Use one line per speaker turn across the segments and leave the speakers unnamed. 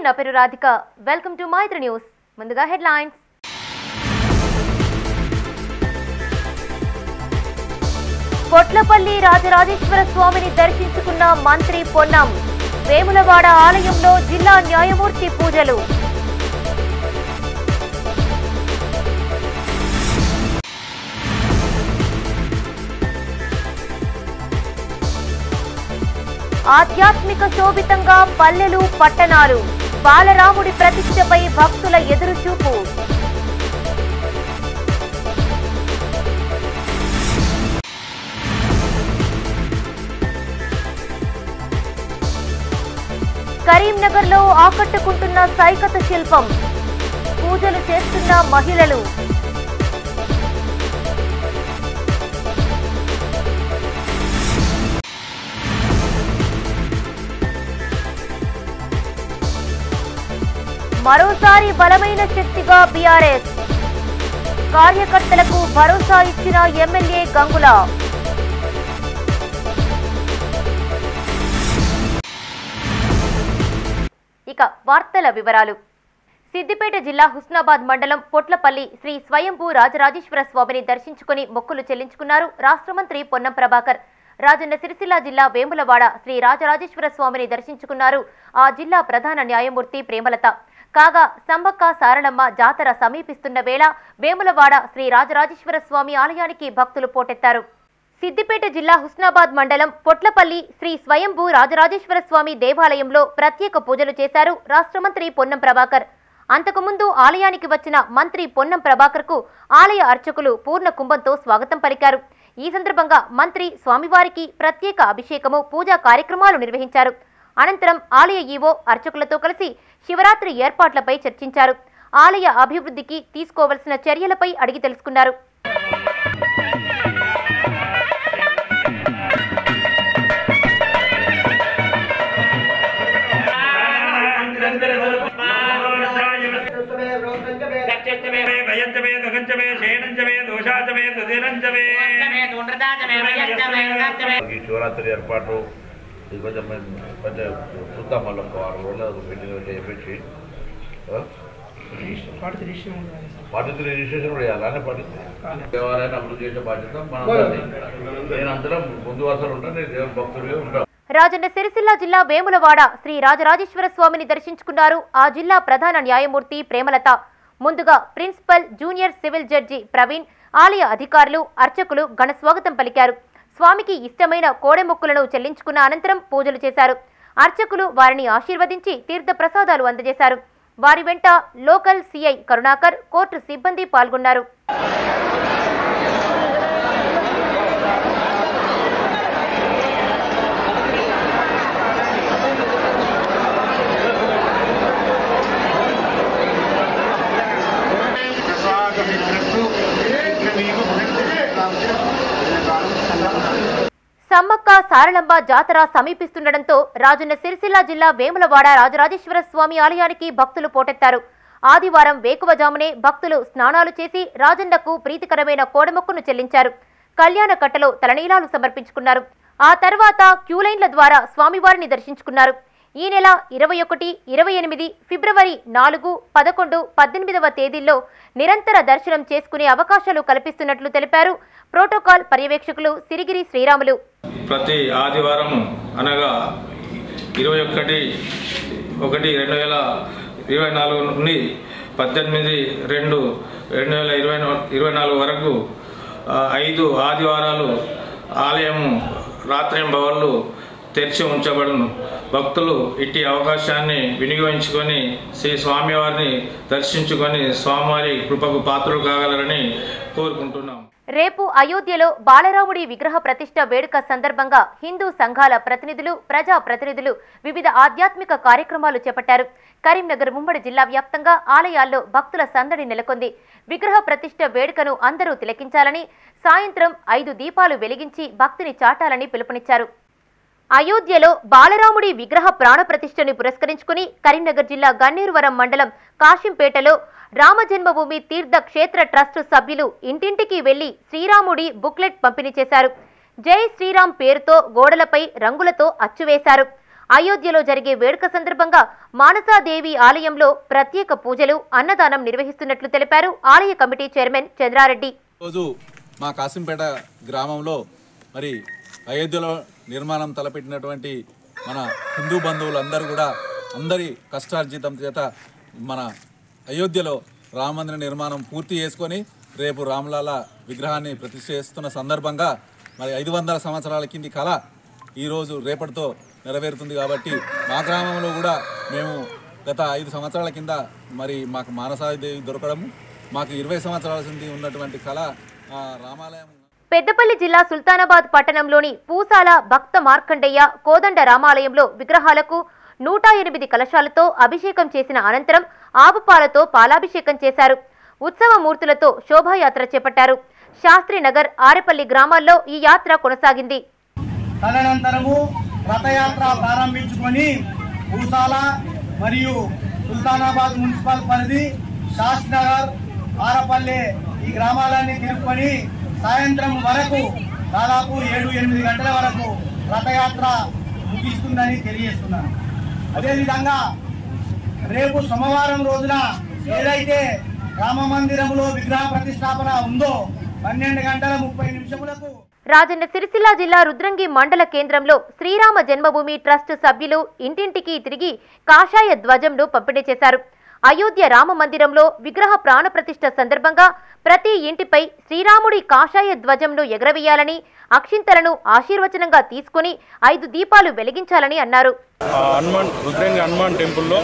నా పేరు Radhika. Welcome to Maitri news. ముందుగా హెడ్లైన్స్. పొట్లపల్లి రాజరాజేశ్వర స్వామిని దర్శించుకున్న మంత్రి పొన్నం. వేములవాడ ఆలయంలో జిల్లా న్యాయమూర్తి పూజలు. ఆధ్యాత్మిక శోభితంగా పల్లెలు పట్టణాలు. బాలరాముడి ప్రతిష్టపై భక్తుల ఎదురుచూపు. కరీంనగర్లో ఆకట్టుకుంటున్న సైకత శిల్పం. పూజలు చేస్తున్న మహిళలు. మరోసారి బలమైన శక్తిగా బీఆర్ఎస్. కార్యకర్తలకు భరోసా ఇచ్చిన ఎమ్మెల్యే గంగుల. ఇక వార్తల వివరాలు. సిద్దిపేట జిల్లా హుస్నాబాద్ మండలం పొట్లపల్లి శ్రీ స్వయంభూ రాజరాజేశ్వర స్వామిని దర్శించుకుని మొక్కులు చెల్లించుకున్నారు రాష్ట్ర మంత్రి పొన్నం ప్రభాకర్. రాజన్న సిరిసిల్ల జిల్లా వేములవాడ శ్రీ రాజరాజేశ్వర స్వామిని దర్శించుకున్నారు ఆ జిల్లా ప్రధాన న్యాయమూర్తి ప్రేమలత. కాగా సమ్మక్క సారళమ్మ జాతర సమీపిస్తున్న వేళ వేములవాడ శ్రీ రాజరాజేశ్వర స్వామి ఆలయానికి భక్తులు పోటెత్తారు. సిద్దిపేట జిల్లా హుస్నాబాద్ మండలం పొట్లపల్లి శ్రీ స్వయంభూ రాజరాజేశ్వర స్వామి దేవాలయంలో ప్రత్యేక పూజలు చేశారు రాష్ట్ర మంత్రి పొన్నం ప్రభాకర్. అంతకుముందు ఆలయానికి వచ్చిన మంత్రి పొన్నం ప్రభాకర్ కు ఆలయ అర్చకులు పూర్ణ కుంభంతో స్వాగతం పలికారు. ఈ సందర్భంగా మంత్రి స్వామివారికి ప్రత్యేక అభిషేకము పూజా కార్యక్రమాలు నిర్వహించారు. అనంతరం ఆలయ ఈవో అర్చకులతో కలిసి శివరాత్రి ఏర్పాట్లపై చర్చించారు. ఆలయ అభివృద్ధికి తీసుకోవలసిన చర్యలపై అడిగి తెలుసుకున్నారు.
శివరాత్రి ఏర్పాటు కొంచెం చూద్దాం. మళ్ళీ 6 రోజులు మీటింగ్ చేయించి 43 రిజిస్ట్రేషన్ కూడా వేయాలి. దేవాలయాన్ని అభివృద్ధి చేసే బాధ్యత మనందరిది. నేను అందరం ముందు వరుసలు ఉంటాను. నేను దేవుని భక్తులుగా ఉంటాను.
రాజన్న సిరిసిల్ల జిల్లా వేములవాడ శ్రీ రాజరాజేశ్వర స్వామిని దర్శించుకున్నారు ఆ జిల్లా ప్రధాన న్యాయమూర్తి ప్రేమలత. ముందుగా principal junior civil judge Praveen, ఆలయ అధికారులు, అర్చకులు ఘన స్వాగతం పలికారు. స్వామికి ఇష్టమైన కోడెమొక్కులను చెల్లించుకున్న అనంతరం పూజలు చేశారు. అర్చకులు వారిని ఆశీర్వదించి తీర్థ ప్రసాదాలు అందజేశారు. వారి వెంట లోకల్ సిఐ కరుణాకర్, కోర్టు సిబ్బంది పాల్గొన్నారు. సమ్మక్క సారళమ్మ జాతర సమీపిస్తుండటంతో రాజన్న సిరిసిల్ల జిల్లా వేములవాడ రాజరాజేశ్వర స్వామి ఆలయానికి భక్తులు పోటెత్తారు. ఆదివారం వేకువజామునే భక్తులు స్నానాలు చేసి రాజన్నకు ప్రీతికరమైన కోడమొక్కును చెల్లించారు. కళ్యాణ కట్టలో తలనీలాలు సమర్పించుకున్నారు. ఆ తర్వాత క్యూలైన్ల ద్వారా స్వామివారిని దర్శించుకున్నారు. ఈ నెల 21, 28, ఫిబ్రవరి 4, 11, 18వ తేదీల్లో నిరంతర దర్శనం చేసుకునే అవకాశాలు కల్పిస్తున్నట్లు తెలిపారు ప్రోటోకాల్ పర్యవేక్షకులు సిరిగిరి శ్రీరాములు.
ప్రతి ఆదివారం అనగా 21/1/2024 నుండి 18/2/2024 వరకు 5 ఆదివారాలు ఆలయం రాత్రింబవళ్లు తెరిచి ఉంచబడును. భక్తులు ఇట్టి అవకాశాన్ని వినియోగించుకొని శ్రీ స్వామివారిని దర్శించుకొని స్వామివారి కృపకు పాత్రలు కాగలరని కోరుకుంటున్నాం.
రేపు అయోధ్యలో బాలరాముడి విగ్రహ ప్రతిష్ఠ వేడుక సందర్భంగా హిందూ సంఘాల ప్రతినిధులు, ప్రజా ప్రతినిధులు వివిధ ఆధ్యాత్మిక కార్యక్రమాలు చేపట్టారు. కరీంనగర్ ఉమ్మడి జిల్లా వ్యాప్తంగా ఆలయాల్లో భక్తుల సందడి నెలకొంది. విగ్రహ ప్రతిష్ఠ వేడుకను అందరూ తిలకించాలని, సాయంత్రం 5 దీపాలు వెలిగించి భక్తిని చాటాలని పిలుపునిచ్చారు. అయోధ్యలో బాలరాముడి విగ్రహ ప్రాణ ప్రతిష్ఠని పురస్కరించుకుని కరీంనగర్ జిల్లా గన్నేరువరం మండలం కాశింపేటలో రామజన్మభూమి తీర్థ క్షేత్ర ట్రస్ట్ సభ్యులు ఇంటింటికి వెళ్లి శ్రీరాముడి బుక్లెట్ పంపిణీ చేశారు. జై శ్రీరామ్ పేరుతో గోడలపై రంగులతో అచ్చువేశారు. అయోధ్యలో జరిగే వేడుక సందర్భంగా మానసాదేవి ఆలయంలో ప్రత్యేక పూజలు, అన్నదానం నిర్వహిస్తున్నట్లు తెలిపారు ఆలయ కమిటీ చైర్మన్ చంద్రారెడ్డి.
రోజు మా కాసింపేట గ్రామంలో మరి అయోధ్యలో నిర్మాణం తలపెట్టినటువంటి మన హిందూ బంధువులందరూ కూడా అందరి కష్టార్జితం చేత మన అయోధ్యలో రామ మందిర నిర్మాణం పూర్తి చేసుకొని రేపు రామలాల విగ్రహాన్ని ప్రతిష్ఠ చేస్తున్న సందర్భంగా మరి 500 సంవత్సరాల కింది కళ ఈరోజు రేపటితో నెరవేరుతుంది. కాబట్టి మా గ్రామంలో కూడా మేము గత 5 సంవత్సరాల కింద మరి మాకు మానసాదేవి దొరకడము, మాకు 20 సంవత్సరాల కింద ఉన్నటువంటి కళ రామాలయం.
పెద్దపల్లి జిల్లా సుల్తానాబాద్ పట్టణంలోని పూసాల భక్త మార్కండయ్య కోదండ రామాలయంలో విగ్రహాలకు 108 కలశాలతో అభిషేకం చేసిన అనంతరం ఆవుపాలతో పాలాభిషేకం చేశారు. ఉత్సవ మూర్తులతో శోభాయాత్ర చేపట్టారు. శాస్త్రీనగర్, ఆరెపల్లి గ్రామాల్లో ఈ యాత్ర కొనసాగింది.
తదనంతరము రథయాత్ర ప్రారంభించుకొని పూసాల మరియు సుల్తానాబాద్ మున్సిపల్ పరిధి, శాస్త్రీనగర్, ఆరపల్లి ఈ గ్రామాలన్నీ తిరుక్కొని సాయంత్రం వరకు దాదాపు 7-8 గంటల వరకు రథయాత్ర ముగిస్తుందని తెలియజేస్తున్నాను. అదేవిధంగా రేపు సోమవారం రోజున ఏదైతే రామ మందిరంలో విగ్రహ ప్రతిష్టాపన ఉందో 12:30
రాజన్న సిరిసిల్ల జిల్లా రుద్రంగి మండల కేంద్రంలో శ్రీరామ జన్మభూమి ట్రస్ట్ సభ్యులు ఇంటింటికి తిరిగి కాషాయ ధ్వజంను పంపిణీ చేశారు. అయోధ్య రామ మందిరంలో విగ్రహ ప్రాణ ప్రతిష్ఠ సందర్భంగా ప్రతి ఇంటిపై శ్రీరాముడి కాషాయ ధ్వజంను ఎగరవేయాలని, అక్షింతలను ఆశీర్వచనంగా తీసుకుని 5 దీపాలు వెలిగించాలని అన్నారు.
రుద్రంగి హనుమాన్ టెంపుల్లో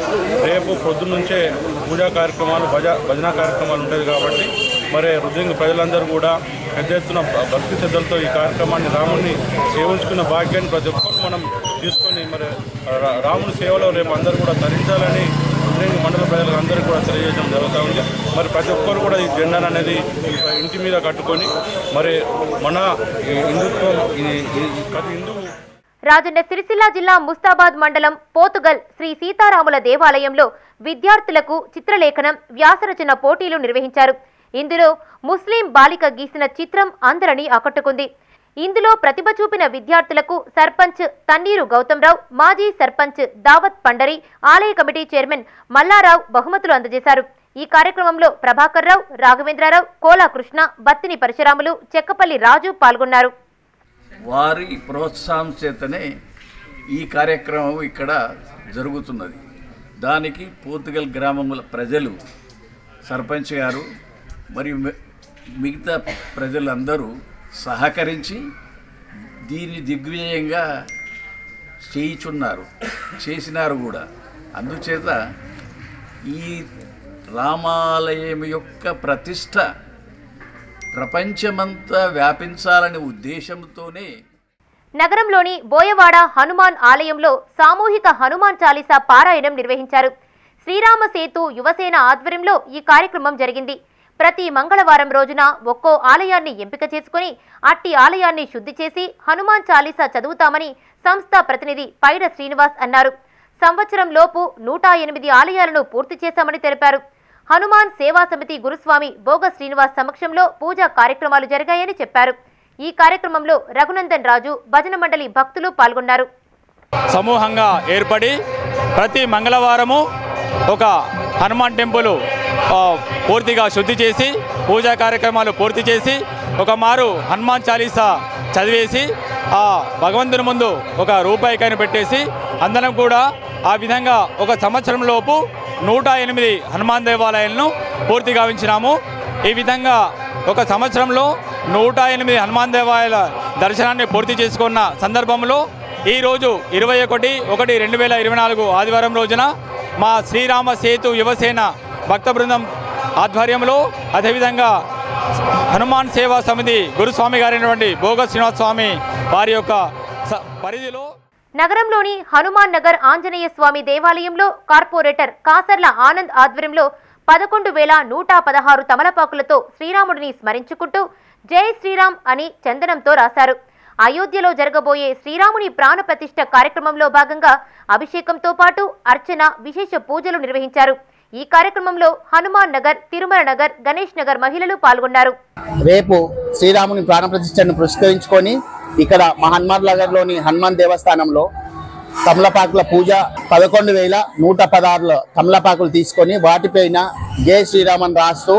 రేపు పొద్దున్నుంచే పూజా కార్యక్రమాలు, భజన కార్యక్రమాలు ఉంటాయి కాబట్టి మరి రుద్రంగి ప్రజలందరూ కూడా పెద్ద ఎత్తున భక్తి శ్రద్ధలతో ఈ కార్యక్రమాన్ని, రాముని సేవించుకున్న భాగ్యాన్ని ప్రతి ఒక్కరు మనం తీసుకొని మరి రాముని సేవలో రేపు అందరూ కూడా తరించాలని రుద్రంగి మండల ప్రజలకు అందరికీ కూడా తెలియజేయడం జరుగుతూ ఉంది. మరి ప్రతి ఒక్కరు కూడా ఈ జెండాను అనేది ఇంటి మీద కట్టుకొని మరి మన హిందుత్వం ప్రతి హిందూ.
రాజన్న సిరిసిల్ల జిల్లా ముస్తాబాద్ మండలం పోతుగల్ శ్రీ సీతారాముల దేవాలయంలో విద్యార్థులకు చిత్రలేఖనం, వ్యాసరచన పోటీలు నిర్వహించారు. ఇందులో ముస్లిం బాలిక గీసిన చిత్రం అందరినీ ఆకట్టుకుంది. ఇందులో ప్రతిభ చూపిన విద్యార్థులకు సర్పంచ్ తన్నీరు గౌతమ్రావు, మాజీ సర్పంచ్ దావత్ పండరి, ఆలయ కమిటీ చైర్మన్ మల్లారావు బహుమతులు అందజేశారు. ఈ కార్యక్రమంలో ప్రభాకర్ రావు, రాఘవేంద్రరావు, కోలా కృష్ణ, బత్తిని పరశురాములు, చెక్కపల్లి రాజు పాల్గొన్నారు.
వారి ప్రోత్సాహం చేతనే ఈ కార్యక్రమం ఇక్కడ జరుగుతున్నది. దానికి పోతుగల్ గ్రామముల ప్రజలు, సర్పంచ్ గారు మరియు మిగతా ప్రజలందరూ సహకరించి దీన్ని దిగ్విజయంగా చేసినారు కూడా. అందుచేత ఈ రామాలయం యొక్క ప్రతిష్ట ప్రపంచమంతా వ్యాపించాలనే ఉద్దేశంతోనే
నగరంలోని బోయవాడ హనుమాన్ ఆలయంలో సామూహిక హనుమాన్ చాలీసా పారాయణం నిర్వహించారు. శ్రీరామ సేతు యువసేన ఆధ్వర్యంలో ఈ కార్యక్రమం జరిగింది. ప్రతి మంగళవారం రోజున ఒక్కో ఆలయాన్ని ఎంపిక చేసుకుని అట్టి ఆలయాన్ని శుద్ధి చేసి హనుమాన్ చాలీసా చదువుతామని సంస్థ ప్రతినిధి పైడ శ్రీనివాస్ అన్నారు. సంవత్సరం లోపు 108 ఆలయాలను పూర్తి చేశామని తెలిపారు. హనుమాన్ సేవా సమితి గురుస్వామి భోగ శ్రీనివాస్ సమక్షంలో పూజా కార్యక్రమాలు జరిగాయని చెప్పారు. ఈ కార్యక్రమంలో రఘునందన్ రాజు, భజన మండలి భక్తులు పాల్గొన్నారు.
సమూహంగా ఏర్పడి ప్రతి మంగళవారము ఒక హనుమాన్ టెంపుల్ పూర్తిగా శుద్ధి చేసి పూజా కార్యక్రమాలు పూర్తి చేసి ఒక మారు హనుమాన్ చాలీసా చదివేసి ఆ భగవంతుని ముందు ఒక రూపాయికాయను పెట్టేసి అందరం కూడా ఆ విధంగా ఒక సంవత్సరం లోపు 108 హనుమాన్ దేవాలయాలను పూర్తి గావించినాము. ఈ విధంగా ఒక సంవత్సరంలో 108 హనుమాన్ దేవాలయాల దర్శనాన్ని పూర్తి చేసుకున్న సందర్భంలో ఈరోజు 21/1/2024 ఆదివారం రోజున మా శ్రీరామ సేతు యువసేన భక్త బృందం ఆధ్వర్యంలో, అదేవిధంగా హనుమాన్ సేవా సమితి గురుస్వామి గారైనటువంటి భోగ శ్రీనివాస స్వామి వారి యొక్క పరిధిలో
నగరంలోని హనుమాన్ నగర్ ఆంజనేయ స్వామి దేవాలయంలో కార్పొరేటర్ కాసర్ల ఆనంద్ ఆధ్వర్యంలో 11,116 తమలపాకులతో శ్రీరాముడిని స్మరించుకుంటూ జై శ్రీరామ్ అని చందనంతో రాశారు. అయోధ్యలో జరగబోయే శ్రీరాముని ప్రాణ ప్రతిష్ఠ కార్యక్రమంలో భాగంగా అభిషేకంతో పాటు అర్చన, విశేష పూజలు నిర్వహించారు. ఈ కార్యక్రమంలో హనుమాన్ నగర్, తిరుమల నగర్, గణేష్ నగర్ మహిళలు పాల్గొన్నారు.
రేపు శ్రీరాముని ప్రాణ ప్రతిష్ఠను పురస్కరించుకొని ఇక్కడ మా హనుమాన్ నగర్లోని హనుమాన్ దేవస్థానంలో తమలపాకుల పూజ 11,116 తమలపాకులు తీసుకొని వాటిపైన జై శ్రీరామన్ రాస్తూ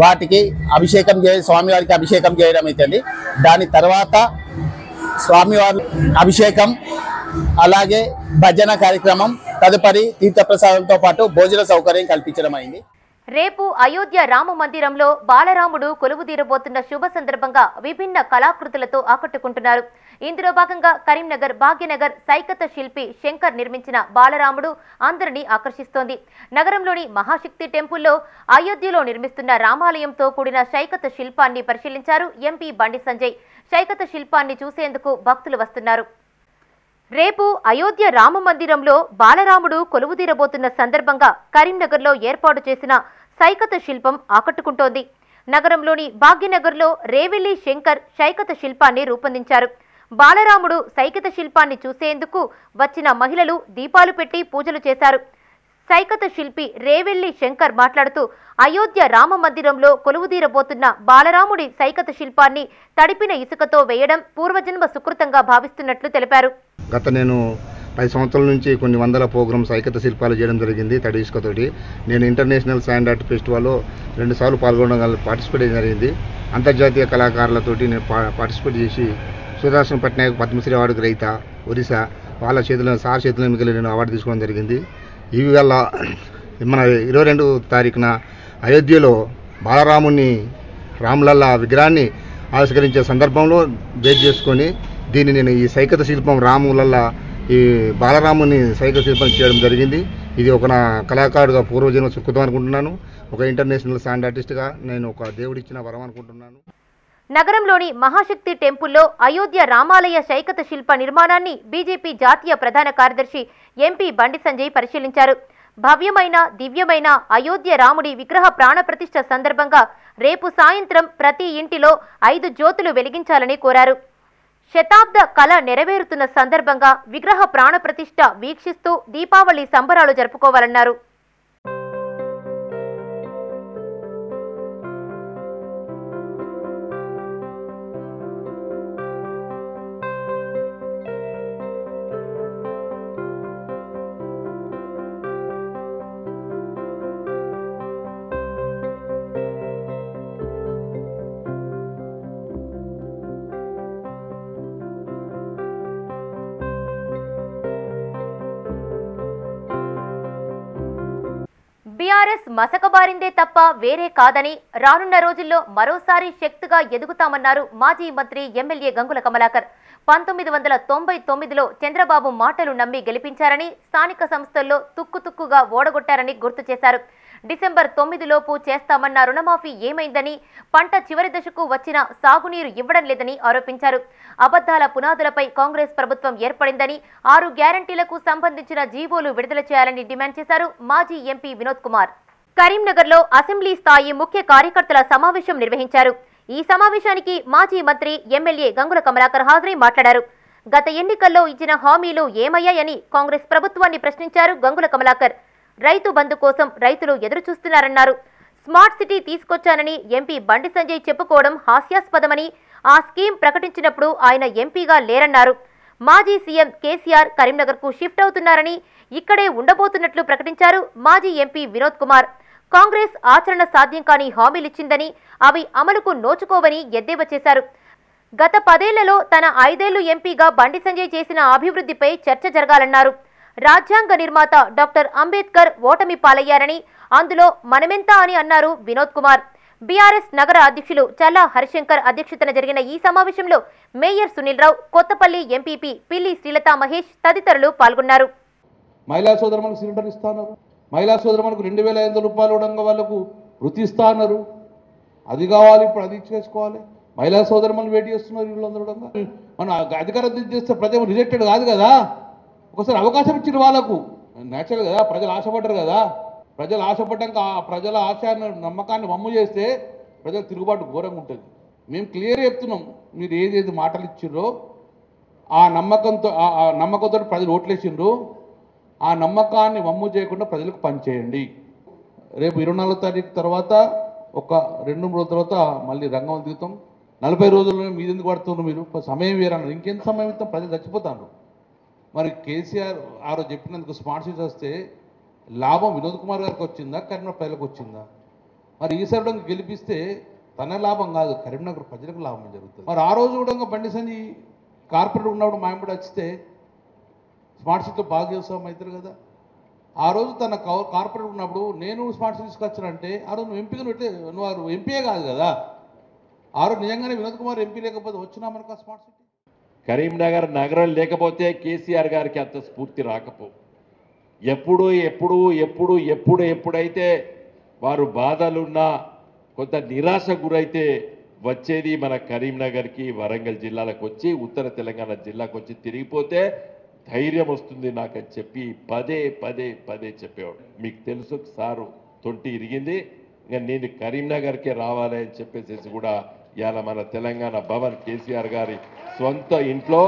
వాటికి అభిషేకం స్వామివారికి అభిషేకం చేయడం అవుతుంది. దాని తర్వాత స్వామివారి అభిషేకం అలాగే భజన కార్యక్రమం తదుపరి తీర్థప్రసాదంతో పాటు భోజన సౌకర్యం కల్పించడం అయింది.
రేపు అయోధ్య రామ మందిరంలో బాలరాముడు కొలువుదీరబోతున్న శుభ సందర్భంగా విభిన్న కళాకృతులతో ఆకట్టుకుంటున్నారు. ఇందులో భాగంగా కరీంనగర్ భాగ్యనగర్ సైకత శిల్పి శంకర్ నిర్మించిన బాలరాముడు అందరినీ ఆకర్షిస్తోంది. నగరంలోని మహాశక్తి టెంపుల్లో అయోధ్యలో నిర్మిస్తున్న రామాలయంతో కూడిన సైకత శిల్పాన్ని పరిశీలించారు ఎంపీ బండి సంజయ్. సైకత శిల్పాన్ని చూసేందుకు భక్తులు వస్తున్నారు. రేపు అయోధ్య రామ మందిరంలో బాలరాముడు కొలువుదీరబోతున్న సందర్భంగా కరీంనగర్లో ఏర్పాటు చేసిన సైకత శిల్పం ఆకట్టుకుంటోంది. నగరంలోని భాగ్యనగర్లో రేవెల్లి శంకర్ సైకత శిల్పాన్ని రూపొందించారు. బాలరాముడు సైకత శిల్పాన్ని చూసేందుకు వచ్చిన మహిళలు దీపాలు పెట్టి పూజలు చేశారు. సైకత శిల్పి రేవెల్లి శంకర్ మాట్లాడుతూ అయోధ్య రామ మందిరంలో కొలువుదీరబోతున్న బాలరాముడి సైకత శిల్పాన్ని తడిపిన ఇసుకతో వేయడం పూర్వజన్మ సుకృతంగా భావిస్తున్నట్లు తెలిపారు.
గత నేను 10 సంవత్సరాల నుంచి కొన్ని వందల ప్రోగ్రామ్స్ ఐకత శిల్పాలు చేయడం జరిగింది తడి ఇసుకతోటి. నేను ఇంటర్నేషనల్ శాండ్ ఆర్ట్ ఫెస్టివల్లో 2 సార్లు పాల్గొనడం పార్టిసిపేట్ జరిగింది. అంతర్జాతీయ కళాకారులతోటి నేను పార్టిసిపేట్ చేసి సుదర్శన్ పట్నాయక్ పద్మశ్రీ అవార్డు గ్రహీత ఒరిస్సా వాళ్ళ సార్ చేతుల ఎన్నికలు నేను అవార్డు తీసుకోవడం జరిగింది. ఇవి వల్ల మన 22 తారీఖున అయోధ్యలో బాలరాముని రాములల్లా విగ్రహాన్ని ఆవిష్కరించే సందర్భంలో బేస్ చేసుకొని దీన్ని నేను ఈ సైకత శిల్పం రాములల్లా ఈ బాలరాముని సైకత శిల్పం చేయడం జరిగింది. ఇది ఒక నా కళాకారుడుగా పూర్వజన్మ సుకృతం అనుకుంటున్నాను. ఒక ఇంటర్నేషనల్ శాండ్ ఆర్టిస్ట్గా నేను ఒక దేవుడిచ్చిన వరం అనుకుంటున్నాను.
నగరంలోని మహాశక్తి టెంపుల్లో అయోధ్య రామాలయ సైకత శిల్ప నిర్మాణాన్ని బీజేపీ జాతీయ ప్రధాన కార్యదర్శి ఎంపీ బండి సంజయ్ పరిశీలించారు. భవ్యమైన దివ్యమైన అయోధ్య రాముడి విగ్రహ ప్రాణప్రతిష్ఠ సందర్భంగా రేపు సాయంత్రం ప్రతి ఇంటిలో 5 జ్యోతులు వెలిగించాలని కోరారు. శతాబ్ద కళ నెరవేరుతున్న సందర్భంగా విగ్రహ ప్రాణప్రతిష్ఠ వీక్షిస్తూ దీపావళి సంబరాలు జరుపుకోవాలన్నారు. బీఆర్ఎస్ మసకబారిందే తప్ప వేరే కాదని రానున్న రోజుల్లో మరోసారి శక్తిగా ఎదుగుతామన్నారు మాజీ మంత్రి ఎమ్మెల్యే గంగుల కమలాకర్. 1999లో చంద్రబాబు మాటలు నమ్మి గెలిపించారని, స్థానిక సంస్థల్లో తుక్కుతుక్కుగా ఓడగొట్టారని గుర్తు చేశారు. డిసెంబర్ 9 లోపు చేస్తామన్న రుణమాఫీ ఏమైందని, పంట చివరి దశకు వచ్చిన సాగునీరు ఇవ్వడం లేదని ఆరోపించారు. అబద్ధాల పునాదులపై కాంగ్రెస్ ప్రభుత్వం ఏర్పడిందని, 6 గ్యారంటీలకు సంబంధించిన జీవోలు విడుదల చేయాలని డిమాండ్ చేశారు మాజీ ఎంపీ వినోద్ కుమార్. కరీంనగర్లో అసెంబ్లీ స్థాయి ముఖ్య కార్యకర్తల సమావేశం నిర్వహించారు. ఈ సమావేశానికి మాజీ మంత్రి ఎమ్మెల్యే గంగుల కమలాకర్ హాజరై మాట్లాడారు. గత ఎన్నికల్లో ఇచ్చిన హామీలు ఏమయ్యాయని కాంగ్రెస్ ప్రభుత్వాన్ని ప్రశ్నించారు గంగుల కమలాకర్. రైతు బంధు కోసం రైతులు ఎదురుచూస్తున్నారన్నారు. Smart city తీసుకొచ్చానని MP Bandi Sanjay చెప్పుకోవడం హాస్యాస్పదమని, ఆ స్కీమ్ ప్రకటించినప్పుడు ఆయన ఎంపీగా లేరన్నారు. మాజీ సీఎం కేసీఆర్ కరీంనగర్కు షిఫ్ట్ అవుతున్నారని, ఇక్కడే ఉండబోతున్నట్లు ప్రకటించారు మాజీ ఎంపీ వినోద్ కుమార్. కాంగ్రెస్ ఆచరణ సాధ్యం కాని హామీలిచ్చిందని, అవి అమలుకు నోచుకోవని ఎద్దేవా చేశారు. గత 10 ఏళ్లలో తన 5 ఏళ్లు ఎంపీగా బండి సంజయ్ చేసిన అభివృద్ధిపై చర్చ జరగాలన్నారు. రాజ్యాంగ నిర్మాత డాక్టర్ అంబేద్కర్ ఓటమి పాలయ్యారని, అందులో మనమెంత అని అన్నారు వినోద్ కుమార్. బీఆర్ఎస్ నగర అధ్యక్షులు చల్లా హరిశంకర్ అధ్యక్షతన జరిగిన ఈ సమావేశంలో మేయర్ సునీల్ రావు, కొత్తపల్లి ఎంపీపీ పిల్లి శ్రీలతా మహేష్ తదితరులు పాల్గొన్నారు.
మహిళా సోదరులకు సిలిండర్ ఇస్తున్నారు, మహిళా సోదరులకు 2500 రూపాయలు ఉండగా వాళ్ళకు వృత్తి ఇస్తున్నారు. అది కావాలి, ఇప్పుడు అది చేసుకోవాలి. మహిళా సోదరులు వెయిట్ చేస్తున్నారు. వీళ్ళందరూ మనం అధికారం చేస్తే ప్రజలు రిజెక్టెడ్ కాదు కదా, ఒకసారి అవకాశం ఇచ్చిన వాళ్ళకు నేచురల్ కదా. ప్రజలు ఆశపడ్డారు కదా, ప్రజలు ఆశపడ్డాక ఆ ప్రజల ఆశయాన్ని నమ్మకాన్ని వమ్ము చేస్తే ప్రజలు తిరుగుబాటు ఘోరంగా ఉంటుంది. మేము క్లియర్ చెప్తున్నాం, మీరు ఏదేది మాటలు ఇచ్చిర్రో ఆ నమ్మకంతో ప్రజలు ఓట్లేసిండ్రు, ఆ నమ్మకాన్ని వమ్ము చేయకుండా ప్రజలకు పనిచేయండి. రేపు 24వ తారీఖు తర్వాత ఒక 2-3 రోజుల తర్వాత మళ్ళీ రంగం దిగుతాం. 40 రోజుల్లో మీదెందుకు పడుతున్నారు మీరు? సమయం వేరన్నారు. ఇంకెంత సమయం ఇస్తాం? ప్రజలు చచ్చిపోతారు. మరి కేసీఆర్ ఆ రోజు చెప్పినందుకు స్మార్ట్ సిటీ వస్తే లాభం వినోద్ కుమార్ గారికి వచ్చిందా, కరీంనగర్ ప్రజలకు వచ్చిందా? మరి ఈసారి గెలిపిస్తే తన లాభం కాదు, కరీంనగర్ ప్రజలకు లాభం జరుగుతుంది. మరి ఆ రోజు కూడా బండి సంజయ్ కార్పొరేట్ ఉన్నప్పుడు మాయంబడి వచ్చితే స్మార్ట్ సిటీతో భాగస్వామ్యం అవుతారు కదా. ఆ రోజు తన కార్పొరేట్ ఉన్నప్పుడు నేను స్మార్ట్ సిటీ తీసుకొచ్చానంటే ఆ రోజు నువ్వు ఎంపీగా పెట్టే, నువ్వు ఎంపీయే కాదు కదా. ఆ రోజు నిజంగానే వినోద్ కుమార్ ఎంపీ లేకపోతే వచ్చినా మనకు స్మార్ట్ సిటీ.
కరీంనగర్ నగరం లేకపోతే కేసీఆర్ గారికి అంత స్ఫూర్తి రాకపో. ఎప్పుడైతే వారు బాధలున్నా కొంత నిరాశ గురైతే వచ్చేది మన కరీంనగర్కి, వరంగల్ జిల్లాలకు వచ్చి, ఉత్తర తెలంగాణ జిల్లాకు వచ్చి తిరిగిపోతే ధైర్యం వస్తుంది నాకని చెప్పి పదే చెప్పేవాడు. మీకు తెలుసు సారు తొంటి ఇరిగింది, ఇంకా నేను కరీంనగర్కే రావాలి అని చెప్పేసి కూడా ఇవాళ మన తెలంగాణ భవన్ కేసీఆర్ గారి సొంత ఇంట్లో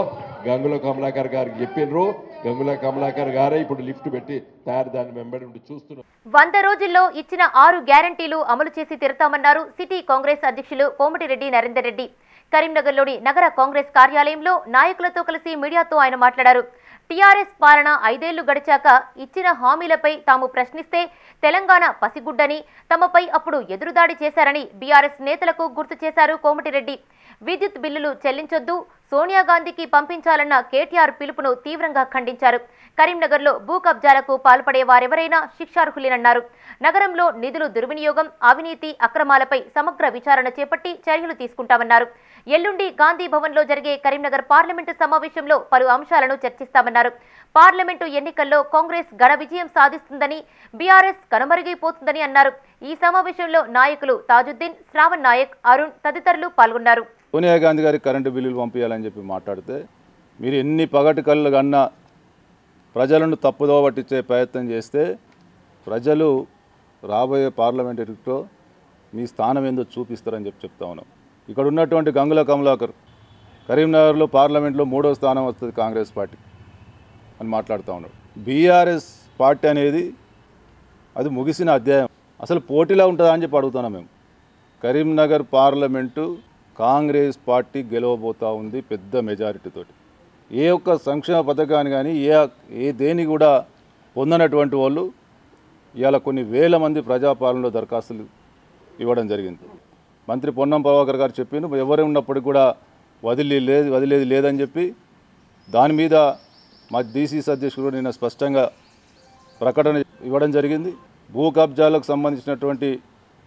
గంగుల కమలాకర్ గారికి చెప్పినరు. గంగుల కమలాకర్ గారే ఇప్పుడు లిఫ్ట్ పెట్టి దాన్ని వెంబడి ఉండి చూస్తున్నారు.
100 రోజుల్లో ఇచ్చిన 6 గ్యారంటీలు అమలు చేసి తీరుతామన్నారు సిటీ కాంగ్రెస్ అధ్యక్షులు కోమటిరెడ్డి నరేందర్ రెడ్డి. కరీంనగర్లోని నగర కాంగ్రెస్ కార్యాలయంలో నాయకులతో కలిసి మీడియాతో ఆయన మాట్లాడారు. టీఆర్ఎస్ పాలన 5 ఏళ్లు గడిచాక ఇచ్చిన హామీలపై తాము ప్రశ్నిస్తే తెలంగాణ పసిగుడ్డని, తమపై అప్పుడు ఎదురుదాడి చేశారని బీఆర్ఎస్ నేతలకు గుర్తు చేశారు కోమటిరెడ్డి. విద్యుత్ బిల్లులు చెల్లించొద్దు, సోనియా గాంధీకి పంపించాలన్న కేటీఆర్ పిలుపును తీవ్రంగా ఖండించారు. కరీంనగర్లో భూ కబ్జాలకు పాల్పడే వారెవరైనా శిక్షార్హులేనన్నారు. నగరంలో నిధులు దుర్వినియోగం, అవినీతి, అక్రమాలపై సమగ్ర విచారణ చేపట్టి చర్యలు తీసుకుంటామన్నారు. ఎల్లుండి గాంధీ భవన్లో జరిగే కరీంనగర్ పార్లమెంటు సమావేశంలో పలు అంశాలను చర్చిస్తామన్నారు. పార్లమెంటు ఎన్నికల్లో కాంగ్రెస్ ఘన విజయం సాధిస్తుందని, బీఆర్ఎస్ కనుమరుగైపోతుందని అన్నారు. ఈ సమావేశంలో నాయకులు తాజుద్దీన్, శ్రావణ్ నాయక్, అరుణ్ తదితరులు పాల్గొన్నారు.
సోనియా గాంధీ గారికి కరెంటు బిల్లులు పంపించాలని చెప్పి మాట్లాడితే మీరు ఎన్ని పగటి కళ్ళు కన్నా ప్రజలను తప్పుదోవ పట్టించే ప్రయత్నం చేస్తే ప్రజలు రాబోయే పార్లమెంట్ ఎన్నికల్లో మీ స్థానం ఏందో చూపిస్తారని చెప్తా ఉన్నాం. ఇక్కడ ఉన్నటువంటి గంగుల కమలాకర్ కరీంనగర్లో పార్లమెంట్లో 3వ స్థానం వస్తుంది కాంగ్రెస్ పార్టీ అని మాట్లాడుతూ ఉన్నాడు. బీఆర్ఎస్ పార్టీ అనేది అది ముగిసిన అధ్యాయం, అసలు పోటీలో ఉంటుందా అని చెప్పి అడుగుతున్నాం మేము. కరీంనగర్ పార్లమెంటు కాంగ్రెస్ పార్టీ గెలవబోతూ ఉంది పెద్ద మెజారిటీతోటి. ఏ ఒక్క సంక్షేమ పథకాన్ని కానీ ఏ దేని కూడా పొందనటువంటి వాళ్ళు ఇవాళ కొన్ని వేల మంది ప్రజాపాలనలో దరఖాస్తులు ఇవ్వడం జరిగింది. మంత్రి పొన్నం ప్రభాకర్ గారు చెప్పిన ఎవరు ఉన్నప్పటికీ కూడా వదిలేది లేదని చెప్పి దాని మీద మా డీసీసీ అధ్యక్షుడు నిన్న స్పష్టంగా ప్రకటన ఇవ్వడం జరిగింది. భూ కబ్జాలకు సంబంధించినటువంటి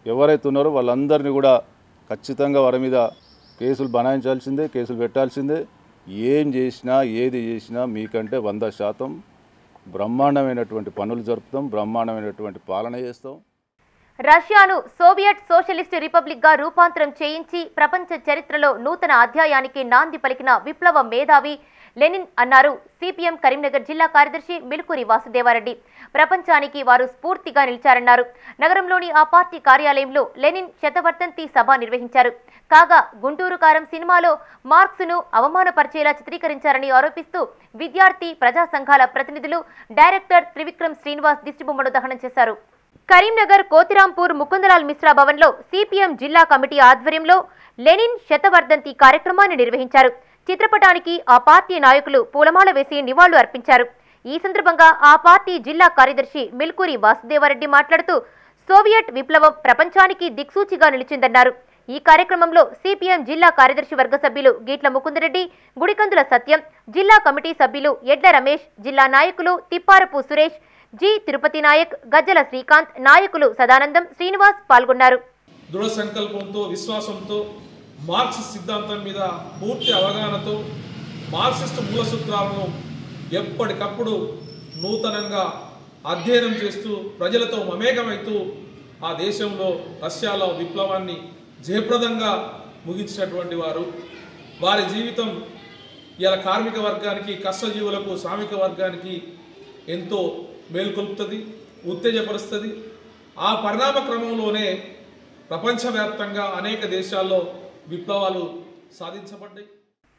ఎవరైతే ఉన్నారో వాళ్ళందరినీ కూడా ఖచ్చితంగా వారి మీద కేసులు బనాయించాల్సిందే, కేసులు పెట్టాల్సిందే. ఏం చేసినా ఏది చేసినా మీకంటే 100% బ్రహ్మాండమైనటువంటి పనులు జరుపుతాం, బ్రహ్మాండమైనటువంటి పాలన చేస్తాం.
రష్యాను సోవియట్ సోషలిస్ట్ రిపబ్లిక్గా రూపాంతరం చేయించి ప్రపంచ చరిత్రలో నూతన అధ్యాయానికి నాంది పలికిన విప్లవ మేధావి లెనిన్ అన్నారు సిపిఎం కరీంనగర్ జిల్లా కార్యదర్శి మిల్కూరి వాసుదేవారెడ్డి. ప్రపంచానికి వారు స్ఫూర్తిగా నిలిచారన్నారు. నగరంలోని ఆ పార్టీ కార్యాలయంలో లెనిన్ శతవర్ధంతి సభ నిర్వహించారు. కాగా గుంటూరు కారం సినిమాలో మార్క్స్ను అవమానపరిచేలా చిత్రీకరించారని ఆరోపిస్తూ విద్యార్థి ప్రజా సంఘాల ప్రతినిధులు డైరెక్టర్ త్రివిక్రమ్ శ్రీనివాస్ దిష్టిబొమ్మను దహనం చేశారు. కరీంనగర్ కోతిరాంపూర్ ముకుందలాల్ మిశ్రా భవన్లో సిపిఎం జిల్లా కమిటీ ఆధ్వర్యంలో లెనిన్ శతవర్ధంతి కార్యక్రమాన్ని నిర్వహించారు. చిత్రపటానికి ఆ పార్టీ నాయకులు పూలమాల వేసి నివాళులు అర్పించారు. ఈ సందర్భంగా ఆ పార్టీ జిల్లా కార్యదర్శి మిల్కూరి వాసుదేవారెడ్డి మాట్లాడుతూ సోవియట్ విప్లవం ప్రపంచానికి దిక్సూచిగా నిలిచిందన్నారు. ఈ కార్యక్రమంలో సిపిఎం జిల్లా కార్యదర్శి వర్గ సభ్యులు గీట్ల ముకుందరెడ్డి, గుడికందుల సత్యం, జిల్లా కమిటీ సభ్యులు ఎడ్ల రమేష్, జిల్లా నాయకులు తిప్పారపు సురేష్, జి తిరుపతి నాయక్, గజ్జల శ్రీకాంత్, నాయకులు సదానందం, శ్రీనివాస్ పాల్గొన్నారు.
దృఢ సంకల్పంతో, విశ్వాసంతో, మార్క్సిస్ట్ సిద్ధాంతం మీద పూర్తి అవగాహనతో మార్క్సిస్ట్ మూల సూత్రాలను ఎప్పటికప్పుడు నూతనంగా అధ్యయనం చేస్తూ ప్రజలతో మమేకమైతూ ఆ దేశంలో రష్యాలో విప్లవాన్ని జయప్రదంగా ముగించినటువంటి వారు. వారి జీవితం ఇలా కార్మిక వర్గానికి, కష్టజీవులకు, శ్రామిక వర్గానికి ఎంతో మేల్కొల్పుతుంది, ఉత్తేజపరుస్తుంది. ఆ పరిణామ క్రమంలోనే ప్రపంచవ్యాప్తంగా అనేక దేశాల్లో విప్లవాలు సాధించబడ్డాయి.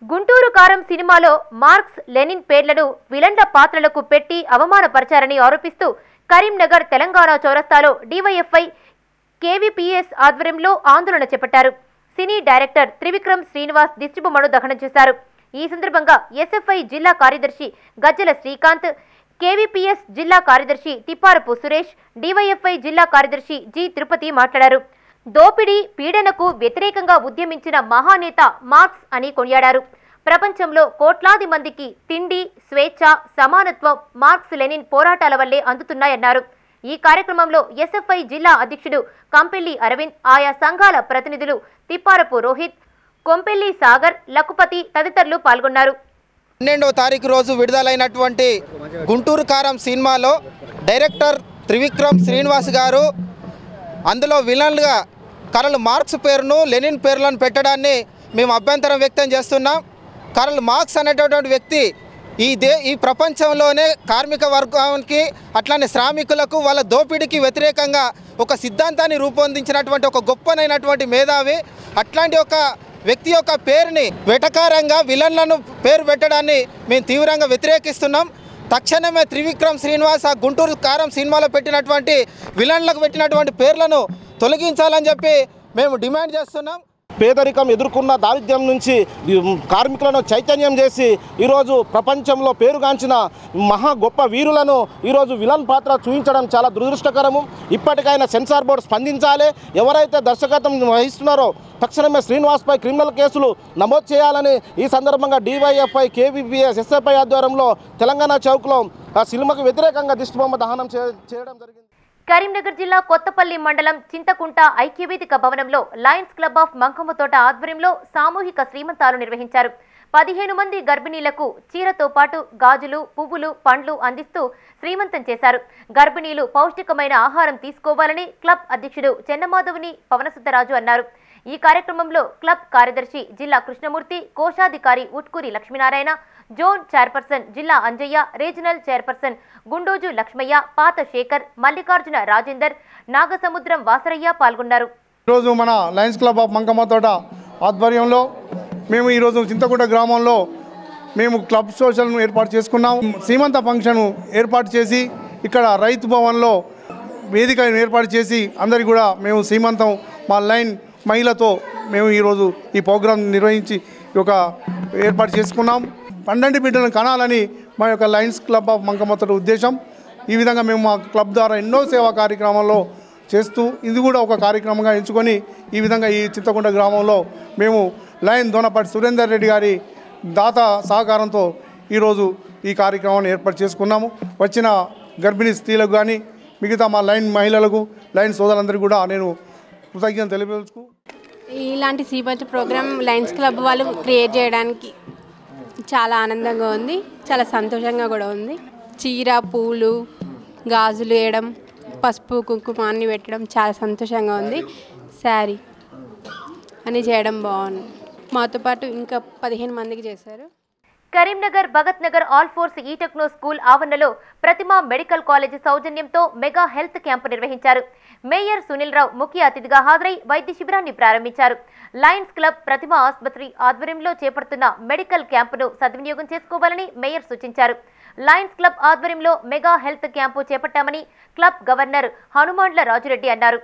గుంటూరు కారం సినిమాలో మార్క్స్, లెనిన్ పేర్లను విలన్ల పాత్రలకు పెట్టి అవమానపరిచారని ఆరోపిస్తూ కరీంనగర్ తెలంగాణ చౌరస్తాలో డివైఎఫ్ఐ కేవీపీఎస్ ఆధ్వర్యంలో ఆందోళన చేపట్టారు. సినీ డైరెక్టర్ త్రివిక్రమ్ శ్రీనివాస్ దిష్టిబొమ్మను దహనం చేశారు. ఈ సందర్భంగా ఎస్ఎఫ్ఐ జిల్లా కార్యదర్శి గజ్జల శ్రీకాంత్, కేవీపీఎస్ జిల్లా కార్యదర్శి తిప్పారపు సురేష్, డివైఎఫ్ఐ జిల్లా కార్యదర్శి జి తిరుపతి మాట్లాడారు. దోపిడీ, పీడనకు వ్యతిరేకంగా ఉద్యమించిన మహానేత మార్క్స్ అని కొనియాడారు. ప్రపంచంలో కోట్లాది మందికి తిండి, స్వేచ్ఛ, సమానత్వం మార్క్స్ లెనిన్ పోరాటాల వల్లే అందుతున్నాయన్నారు. ఈ కార్యక్రమంలో ఎస్ఎఫ్ఐ జిల్లా అధ్యక్షుడు కంపెల్లి అరవింద్, ఆయా సంఘాల ప్రతినిధులు తిప్పారపు రోహిత్, కొంపెల్లి సాగర్, లకుపతి తదితరులు పాల్గొన్నారు.
12వ తారీఖు రోజు విడుదలైనటువంటి గుంటూరు కారం సినిమాలో డైరెక్టర్ త్రివిక్రమ్ శ్రీనివాస్ గారు అందులో విలన్లుగా కరల్ మార్క్స్ పేరును, లెనిన్ పేర్లను పెట్టడాన్ని మేము అభ్యంతరం వ్యక్తం చేస్తున్నాం. కరల్ మార్క్స్ అనేటటువంటి వ్యక్తి ఈ ప్రపంచంలోనే కార్మిక వర్గానికి అట్లానే శ్రామికులకు వాళ్ళ దోపిడీకి వ్యతిరేకంగా ఒక సిద్ధాంతాన్ని రూపొందించినటువంటి ఒక గొప్పనైనటువంటి మేధావి. అట్లాంటి ఒక వ్యక్తి యొక్క పేరుని వెటకారంగా విలన్లను పేరు పెట్టడాన్ని మేము తీవ్రంగా వ్యతిరేకిస్తున్నాం. తక్షణమే త్రివిక్రమ్ శ్రీనివాస్ ఆ గుంటూరు కారం సినిమాలో పెట్టినటువంటి విలన్లకు పెట్టినటువంటి పేర్లను తొలగించాలని చెప్పి మేము డిమాండ్ చేస్తున్నాం.
పేదరికం ఎదుర్కొన్న దారిద్ర్యం నుంచి కార్మికులను చైతన్యం చేసి ఈరోజు ప్రపంచంలో పేరుగాంచిన మహా గొప్ప వీరులను ఈరోజు విలన్ పాత్ర చూపించడం చాలా దురదృష్టకరము. ఇప్పటికైనా సెన్సార్ బోర్డు స్పందించాలి. ఎవరైతే దర్శకత్వం వహిస్తున్నారో తక్షణమే శ్రీనివాస్పై క్రిమినల్ కేసులు నమోదు చేయాలని ఈ సందర్భంగా డివైఎఫ్ఐ, కేవీపీఎస్, ఎస్ఎఫ్ఐ ఆధ్వర్యంలో తెలంగాణ చౌక్లో ఆ సినిమాకు వ్యతిరేకంగా దిష్టిబొమ్మ దహనం చేయడం జరిగింది.
కరీంనగర్ జిల్లా కొత్తపల్లి మండలం చింతకుంట ఐక్యవేదిక భవనంలో లయన్స్ క్లబ్ ఆఫ్ మంకమ్మతోట ఆధ్వర్యంలో సామూహిక శ్రీమంతాలు నిర్వహించారు. 15 మంది గర్భిణీలకు చీరతో పాటు గాజులు, పువ్వులు, పండ్లు అందిస్తూ శ్రీమంతం చేశారు. గర్భిణీలు పౌష్టికమైన ఆహారం తీసుకోవాలని క్లబ్ అధ్యక్షుడు చెన్నమాధవుని పవనసుద్దరాజు అన్నారు. ఈ కార్యక్రమంలో క్లబ్ కార్యదర్శి జిల్లా కృష్ణమూర్తి, కోశాధికారి ఉట్కూరి లక్ష్మీనారాయణ, జోన్ చైర్పర్సన్ జిల్లా అంజయ్య, రీజనల్ చైర్పర్సన్ గుండోజు లక్ష్మయ్య, పాత శేఖర్, మల్లికార్జున రాజేందర్, నాగసముద్రం వాసరయ్య పాల్గొన్నారు.
ఈరోజు మన లయన్స్ క్లబ్ ఆఫ్ మంకమ్మతోట ఆధ్వర్యంలో మేము ఈరోజు చింతకుంట గ్రామంలో మేము క్లబ్ సోషల్ను ఏర్పాటు చేసుకున్నాం. సీమంత ఫంక్షన్ ఏర్పాటు చేసి ఇక్కడ రైతు భవన్లో వేదిక ఏర్పాటు చేసి అందరికీ కూడా మేము సీమంతం మా లైన్ మహిళతో మేము ఈరోజు ఈ ప్రోగ్రాం నిర్వహించి ఒక ఏర్పాటు చేసుకున్నాం. 12 బిడ్డలను కనాలని మా యొక్క లయన్స్ క్లబ్ ఆఫ్ మంకమ్మతోట ఉద్దేశం. ఈ విధంగా మేము మా క్లబ్ ద్వారా ఎన్నో సేవా కార్యక్రమాల్లో చేస్తూ ఇది కూడా ఒక కార్యక్రమంగా ఎంచుకొని ఈ విధంగా ఈ చింతకుంట గ్రామంలో మేము లయన్ దోనపాటి సురేందర్ రెడ్డి గారి దాత సహకారంతో ఈరోజు ఈ కార్యక్రమాన్ని ఏర్పాటు చేసుకున్నాము. వచ్చిన గర్భిణీ స్త్రీలకు కానీ మిగతా మా లైన్ మహిళలకు, లైన్ సోదరులందరికీ కూడా నేను కృతజ్ఞతలు తెలియజేసుకు
ఇలాంటి సీమంత ప్రోగ్రామ్ లయన్స్ క్లబ్ వాళ్ళు క్రియేట్ చేయడానికి చాలా ఆనందంగా ఉంది, చాలా సంతోషంగా కూడా ఉంది. చీర, పూలు, గాజులు వేయడం, పసుపు, కుంకుమ అన్ని పెట్టడం చాలా సంతోషంగా ఉంది. శారీ అని చేయడం బాగుంది. మాతో పాటు ఇంకా 15 మందికి చేశారు.
కరీంనగర్ భగత్ నగర్ ఆల్ ఫోర్స్ ఈ టెక్నో స్కూల్ ఆవరణలో ప్రతిమ మెడికల్ కాలేజ్ సౌజన్యంతో మెగా హెల్త్ క్యాంపు నిర్వహించారు. మేయర్ సునీల్ రావు ముఖ్య అతిథిగా హాజరై వైద్య శిబిరాన్ని ప్రారంభించారు. లయన్స్ క్లబ్ ప్రతిమ ఆసుపత్రి ఆధ్వర్యంలో చేపడుతున్న మెడికల్ క్యాంపును సద్వినియోగం చేసుకోవాలని మేయర్ సూచించారు. లయన్స్ క్లబ్ ఆధ్వర్యంలో మెగా హెల్త్ క్యాంపు చేపట్టామని క్లబ్ గవర్నర్ హనుమాండ్ల రాజురెడ్డి అన్నారు.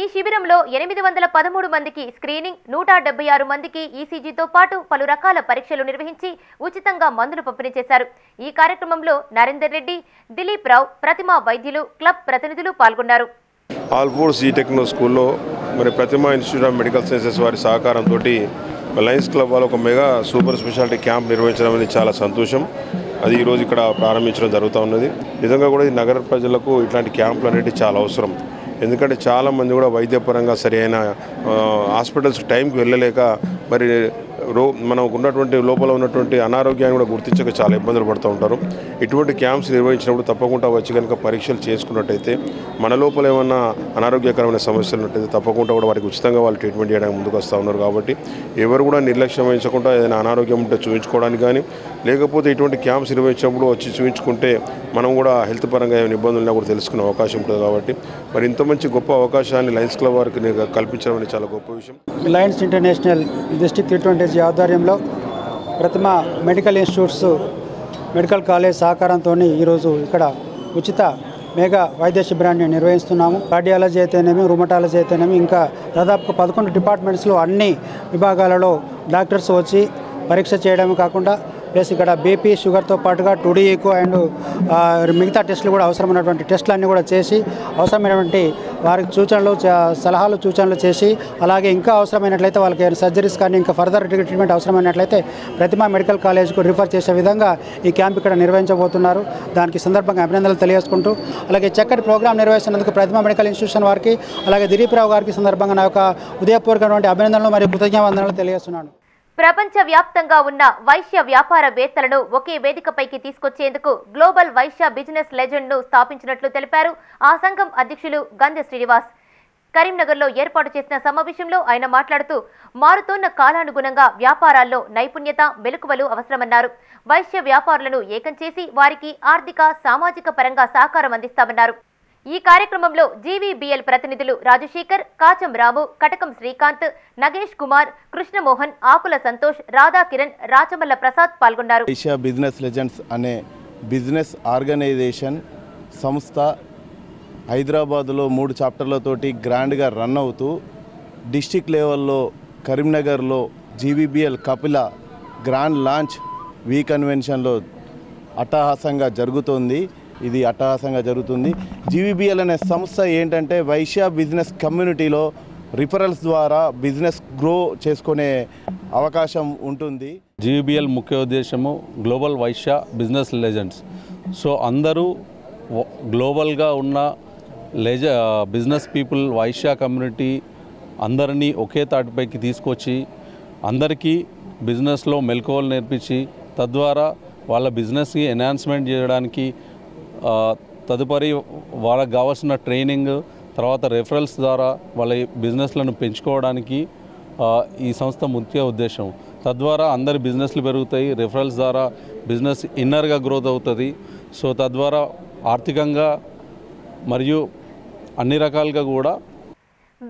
ఈ శిబిరంలో 813 మందికి స్క్రీనింగ్, 176 మందికి ఈసీజీతో పాటు పలు రకాల పరీక్షలు నిర్వహించి ఉచితంగా మందులు పంపిణీ చేశారు. ఈ కార్యక్రమంలో నరేందర్ రెడ్డి, దిలీప్ రావు, ప్రతిమ వైద్యులు, క్లబ్ ప్రతినిధులు పాల్గొన్నారు.
ఆల్ ఫోర్స్ ఈ టెక్నో స్కూల్లో మరి ప్రతిమ ఇన్స్టిట్యూట్ ఆఫ్ మెడికల్ సైన్సెస్ వారి సహకారంతో లయన్స్ క్లబ్ వాళ్ళు ఒక మెగా సూపర్ స్పెషాలిటీ క్యాంప్ నిర్వహించడం అనేది చాలా సంతోషం. అది ఈరోజు ఇక్కడ ప్రారంభించడం జరుగుతూ ఉన్నది. నిజంగా కూడా ఈ నగర ప్రజలకు ఇట్లాంటి క్యాంపులు అనేవి చాలా అవసరం. ఎందుకంటే చాలామంది కూడా వైద్యపరంగా సరైన హాస్పిటల్స్ టైంకి వెళ్ళలేక మరి మనకు ఉన్నటువంటి లోపల ఉన్నటువంటి అనారోగ్యాన్ని కూడా గుర్తించక చాలా ఇబ్బందులు పడుతూ ఉంటారు. ఇటువంటి క్యాంప్స్ నిర్వహించినప్పుడు తప్పకుండా వచ్చి కనుక పరీక్షలు చేసుకున్నట్టయితే మన లోపల ఏమన్నా అనారోగ్యకరమైన సమస్యలు ఉన్నట్టయితే తప్పకుండా కూడా వారికి ఉచితంగా వాళ్ళు ట్రీట్మెంట్ చేయడానికి ముందుకు వస్తూ ఉన్నారు. కాబట్టి ఎవరు కూడా నిర్లక్ష్యం వహించకుండా ఏదైనా అనారోగ్యం ఉంటే చూపించుకోవడానికి కానీ లేకపోతే ఇటువంటి క్యాంప్స్ నిర్వహించినప్పుడు వచ్చి చూపించుకుంటే మనం కూడా హెల్త్ పరంగా ఏమైనా ఇబ్బందులు ఉన్నా కూడా తెలుసుకునే అవకాశం ఉంటుంది. కాబట్టి మరి ఇంత మంచి గొప్ప అవకాశాన్ని లయన్స్ క్లబ్ వారికి కల్పించడం అనేది చాలా గొప్ప విషయం.
లయన్స్ ఇంటర్నేషనల్ డిస్ట్రిక్ట్ T20 ఆధ్వర్యంలో ప్రతిమ మెడికల్ ఇన్స్టిట్యూట్స్ మెడికల్ కాలేజ్ సహకారంతో ఈరోజు ఇక్కడ ఉచిత మెగా వైద్య శిబిరాన్ని నిర్వహిస్తున్నాము. కార్డియాలజీ అయితేనేమి, రుమటాలజీ అయితేనేమి, ఇంకా దాదాపుగా 11 డిపార్ట్మెంట్స్లో అన్ని విభాగాలలో డాక్టర్స్ వచ్చి పరీక్ష చేయడం కాకుండా ప్లస్ ఇక్కడ బీపీ షుగర్తో పాటుగా టుడీకు అండ్ మిగతా టెస్టులు కూడా అవసరమైనటువంటి టెస్టులు అన్నీ కూడా చేసి అవసరమైనటువంటి వారికి సూచనలు సలహాలు సూచనలు చేసి అలాగే ఇంకా అవసరమైనట్లయితే వాళ్ళకి సర్జరీస్ కానీ ఇంకా ఫర్దర్ ట్రీట్మెంట్ అవసరమైనట్లయితే ప్రతిమా మెడికల్ కాలేజ్కు రిఫర్ చేసే విధంగా ఈ క్యాంప్ ఇక్కడ నిర్వహించబోతున్నారు. దానికి సందర్భంగా అభినందనలు తెలియజేసుకుంటూ అలాగే చక్కటి ప్రోగ్రాం నిర్వహిస్తున్నందుకు ప్రతిమా మెడికల్ ఇన్స్టిట్యూషన్ వారికి అలాగే దిలీప్ రావు గారికి సందర్భంగా నా యొక్క ఉదయపూర్వకమైనటువంటి అభినందనలు మరియు కృతజ్ఞతావందనాలు తెలియజేస్తున్నాను.
ప్రపంచవ్యాప్తంగా ఉన్న వైశ్య వ్యాపారవేత్తలను ఒకే వేదికపైకి తీసుకొచ్చేందుకు గ్లోబల్ వైశ్య బిజినెస్ లెజెండ్ను స్థాపించినట్లు తెలిపారు ఆ సంఘం అధ్యక్షులు గంధె శ్రీనివాస్. కరీంనగర్లో ఏర్పాటు చేసిన సమావేశంలో ఆయన మాట్లాడుతూ మారుతున్న కాలానుగుణంగా వ్యాపారాల్లో నైపుణ్యత మెలకువలు అవసరమన్నారు. వైశ్య వ్యాపారులను ఏకం చేసి వారికి ఆర్థిక సామాజిక పరంగా సహకారం అందిస్తామన్నారు. ఈ కార్యక్రమంలో జీవీబీఎల్ ప్రతినిధులు రాజశేఖర్, కాచం రాము, కటకం శ్రీకాంత్, నగేష్ కుమార్, కృష్ణమోహన్, ఆకుల సంతోష్, రాధా కిరణ్, రాచమల్ల ప్రసాద్ పాల్గొన్నారు.
ఏషియా బిజినెస్ లెజెండ్స్ అనే బిజినెస్ ఆర్గనైజేషన్ సంస్థ హైదరాబాద్లో 3 చాప్టర్లతోటి గ్రాండ్గా రన్ అవుతూ డిస్టిక్ లెవెల్లో కరీంనగర్లో GVBL Kapila grand launch V కన్వెన్షన్లో అట్టహాసంగా జరుగుతోంది. ఇది అట్టహాసంగా జరుగుతుంది. జీవీబీఎల్ అనే సంస్థ ఏంటంటే వైశ్య బిజినెస్ కమ్యూనిటీలో రిఫరల్స్ ద్వారా బిజినెస్ గ్రో చేసుకునే అవకాశం ఉంటుంది.
జీవీబీఎల్ ముఖ్య ఉద్దేశము global Vaishya business legends. So అందరూ గ్లోబల్గా ఉన్న బిజినెస్ పీపుల్ వైశ్య కమ్యూనిటీ అందరినీ ఒకే తాటిపైకి తీసుకొచ్చి అందరికీ బిజినెస్లో మెలకువలు నేర్పించి తద్వారా వాళ్ళ బిజినెస్కి ఎన్హాన్స్మెంట్ చేయడానికి తదుపరి వాళ్ళకి కావాల్సిన ట్రైనింగ్ తర్వాత రెఫరల్స్ ద్వారా వాళ్ళ బిజినెస్లను పెంచుకోవడానికి ఈ సంస్థ ముఖ్య ఉద్దేశం. తద్వారా అందరి బిజినెస్లు పెరుగుతాయి, రెఫరల్స్ ద్వారా బిజినెస్ ఇన్నర్గా గ్రోత్ అవుతుంది. సో తద్వారా ఆర్థికంగా మరియు అన్ని రకాలుగా కూడా.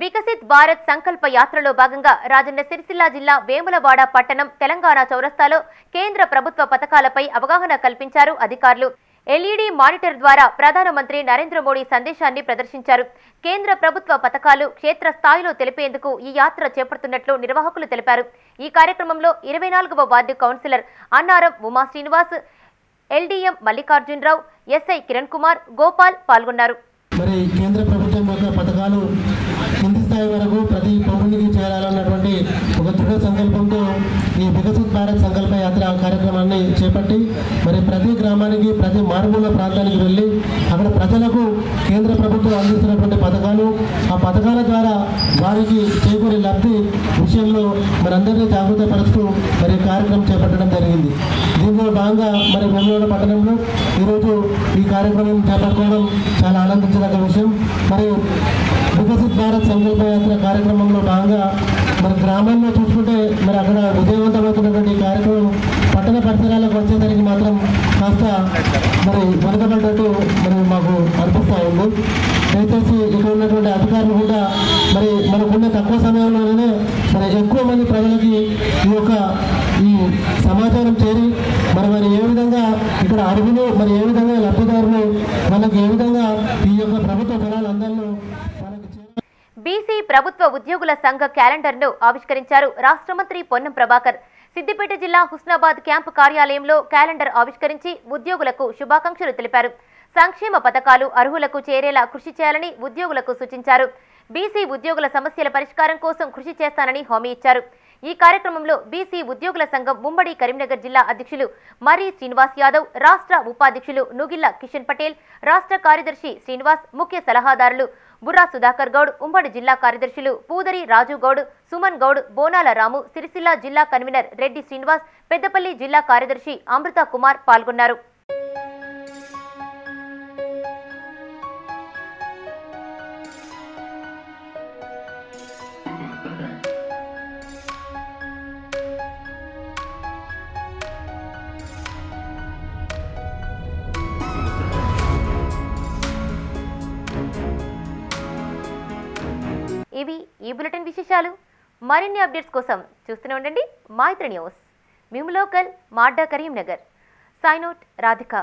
వికసిత్ భారత్ సంకల్ప యాత్రలో భాగంగా రాజన్న సిరిసిల్ల జిల్లా వేములవాడ పట్టణం తెలంగాణ చౌరస్తాలో కేంద్ర ప్రభుత్వ పథకాలపై అవగాహన కల్పించారు అధికారులు. ఎల్ఈడీ మానిటర్ ద్వారా ప్రధానమంత్రి నరేంద్ర మోడీ సందేశాన్ని ప్రదర్శించారు. కేంద్ర ప్రభుత్వ పథకాలు క్షేత్రస్థాయిలో తెలిపేందుకు ఈ యాత్ర చేపడుతున్నట్లు నిర్వాహకులు తెలిపారు. ఈ కార్యక్రమంలో 24వ ward councillor Annaram Uma Srinivas, LDM Mallikarjunarao, SI Kiran Kumar, Gopal పాల్గొన్నారు.
మరి కేంద్ర ప్రభుత్వం యొక్క పథకాలు కింది స్థాయి వరకు ప్రతి పౌరునికి చేరాలన్నటువంటి ఒక దృఢ సంకల్పంతో ఈ వికసిత్ భారత్ సంకల్ప యాత్ర కార్యక్రమాన్ని చేపట్టి మరి ప్రతి గ్రామానికి ప్రతి మారుమూల ప్రాంతానికి వెళ్ళి అక్కడ ప్రజలకు కేంద్ర ప్రభుత్వం అందిస్తున్నటువంటి పథకాలు ఆ పథకాల ద్వారా వారికి చేకూరే లబ్ధి విషయంలో మనందరినీ జాగృతపరుస్తూ మరి కార్యక్రమం చేపట్టడం జరిగింది. దీనిలో భాగంగా మరి వేములవాడ పట్టణంలో ఈరోజు ఈ కార్యక్రమం చేపట్టుకోవడం చాలా ఆనందించదగ్గ విషయం. మరి వికసిత్ భారత్ సంకల్ప యాత్ర కార్యక్రమంలో భాగంగా మరి గ్రామాల్లో చూసుకుంటే మరి అక్కడ విజయవంతమవుతున్నటువంటి కార్యక్రమం పట్టణ పరిసరాలకు వచ్చేసరికి మాత్రం కాస్త మరి వెనుకబడ్డట్టు మరి మాకు అనిపిస్తూ ఉంది. దయచేసి ఇక్కడ ఉన్నటువంటి అధికారులు కూడా మరి మనకున్న తక్కువ సమయంలోనే మరి ఎక్కువ మంది ప్రజలకి ఈ సమాచారం చేరి మరి ఏ విధంగా ఇక్కడ అర్హులు మరి ఏ విధంగా లబ్ధిదారులు వాళ్ళకి ఏ విధంగా ఈ యొక్క ప్రభుత్వ ఫలాలు అందరిలో
బీసీ ప్రభుత్వ ఉద్యోగుల సంఘ క్యాలెండర్ను ఆవిష్కరించారు రాష్ట్ర మంత్రి పొన్నం ప్రభాకర్. సిద్దిపేట జిల్లా హుస్నాబాద్ క్యాంపు కార్యాలయంలో క్యాలెండర్ ఆవిష్కరించి ఉద్యోగులకు శుభాకాంక్షలు తెలిపారు. సంక్షేమ పథకాలు అర్హులకు చేరేలా కృషి చేయాలని ఉద్యోగులకు సూచించారు. బీసీ ఉద్యోగుల సమస్యల పరిష్కారం కోసం కృషి చేస్తానని హామీ ఇచ్చారు. ఈ కార్యక్రమంలో బీసీ ఉద్యోగుల సంఘం ఉమ్మడి కరీంనగర్ జిల్లా అధ్యక్షులు మర్రి శ్రీనివాస్ యాదవ్, రాష్ట్ర ఉపాధ్యక్షులు నుగిల్ల కిషన్ పటేల్, రాష్ట్ర కార్యదర్శి శ్రీనివాస్, ముఖ్య సలహాదారులు బుర్రా సుధాకర్ గౌడ్, ఉమ్మడి జిల్లా కార్యదర్శులు పూదరి రాజు గౌడ్, సుమన్ గౌడ్, బోనాల రాము, సిరిసిల్ల జిల్లా కన్వీనర్ రెడ్డి శ్రీనివాస్, పెద్దపల్లి జిల్లా కార్యదర్శి అమృత కుమార్ పాల్గొన్నారు. ఇవి ఈ బులెటిన్ విశేషాలు. మరిన్ని అప్డేట్స్ కోసం చూస్తూనే ఉండండి మైత్రి న్యూస్. మేము లోకల్ మాడ్డా కరీంనగర్. Sign out Radhika.